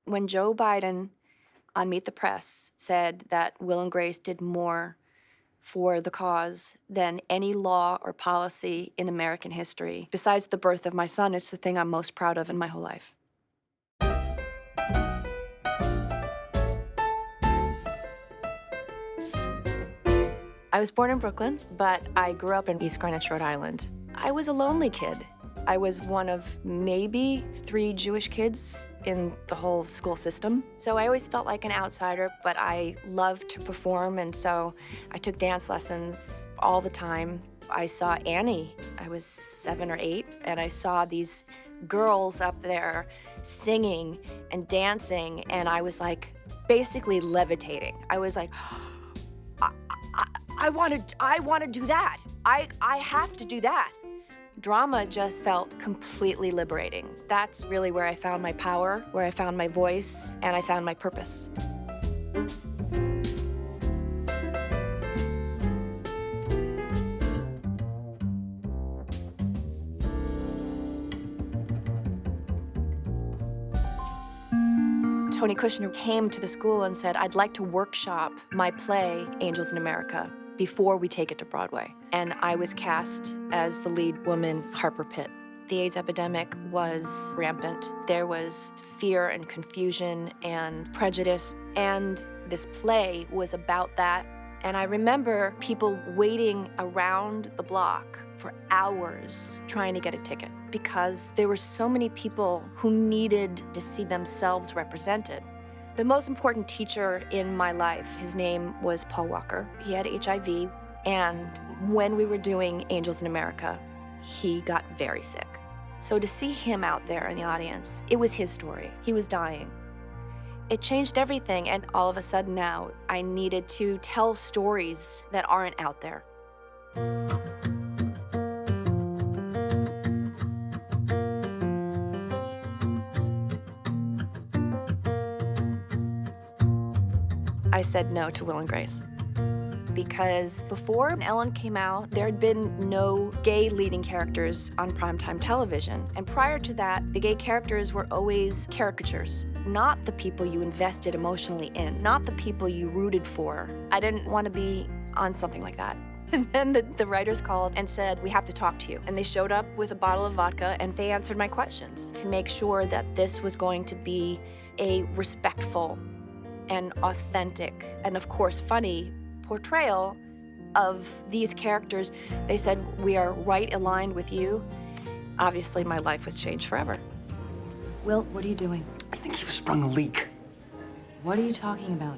When Joe Biden on Meet the Press said that Will and Grace did more for the cause than any law or policy in American history, besides the birth of my son, it's the thing I'm most proud of in my whole life. I was born in Brooklyn, but I grew up in East Greenwich, Rhode Island. I was a lonely kid. I was one of maybe 3 Jewish kids in the whole school system. So I always felt like an outsider, but I loved to perform, and so I took dance lessons all the time. I saw Annie. I was 7 or 8, and I saw these girls up there singing and dancing, and I was like basically levitating. I was like, I want to do that. I have to do that. Drama just felt completely liberating. That's really where I found my power, where I found my voice, and I found my purpose. Tony Kushner came to the school and said, I'd like to workshop my play, Angels in America, before we take it to Broadway. And I was cast as the lead woman, Harper Pitt. The AIDS epidemic was rampant. There was fear and confusion and prejudice, and this play was about that. And I remember people waiting around the block for hours trying to get a ticket because there were so many people who needed to see themselves represented. The most important teacher in my life, his name was Paul Walker. He had HIV, and when we were doing Angels in America, he got very sick. So to see him out there in the audience, it was his story. He was dying. It changed everything, and all of a sudden now, I needed to tell stories that aren't out there. I said no to Will and Grace. Because before Ellen came out, there had been no gay leading characters on primetime television. And prior to that, the gay characters were always caricatures, not the people you invested emotionally in, not the people you rooted for. I didn't want to be on something like that. And then the writers called and said, we have to talk to you. And they showed up with a bottle of vodka and they answered my questions to make sure that this was going to be a respectful and authentic and, of course, funny portrayal of these characters. They said, we are right aligned with you. Obviously, my life was changed forever. Will, what are you doing? I think you've sprung a leak. What are you talking about?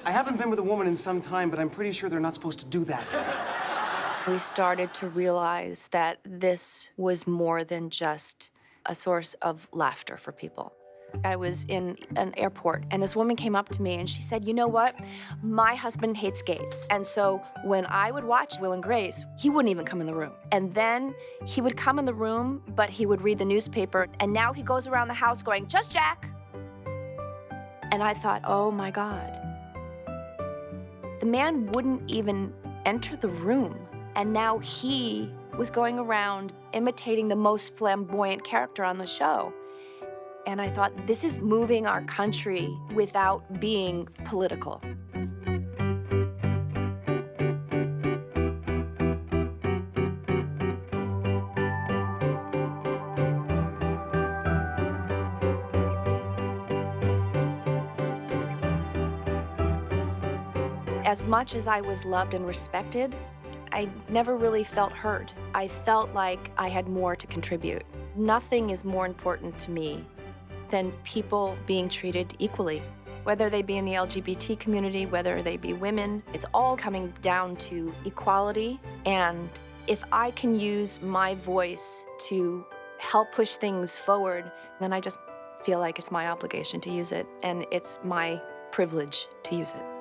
I haven't been with a woman in some time, but I'm pretty sure they're not supposed to do that. We started to realize that this was more than just a source of laughter for people. I was in an airport, and this woman came up to me, and she said, you know what? My husband hates gays. And so when I would watch Will and Grace, he wouldn't even come in the room. And then he would come in the room, but he would read the newspaper, and now he goes around the house going, just Jack. And I thought, oh my God. The man wouldn't even enter the room, and now he was going around imitating the most flamboyant character on the show. And I thought, this is moving our country without being political. As much as I was loved and respected, I never really felt heard. I felt like I had more to contribute. Nothing is more important to me than people being treated equally, whether they be in the LGBT community, whether they be women. It's all coming down to equality. And if I can use my voice to help push things forward, then I just feel like it's my obligation to use it, and it's my privilege to use it.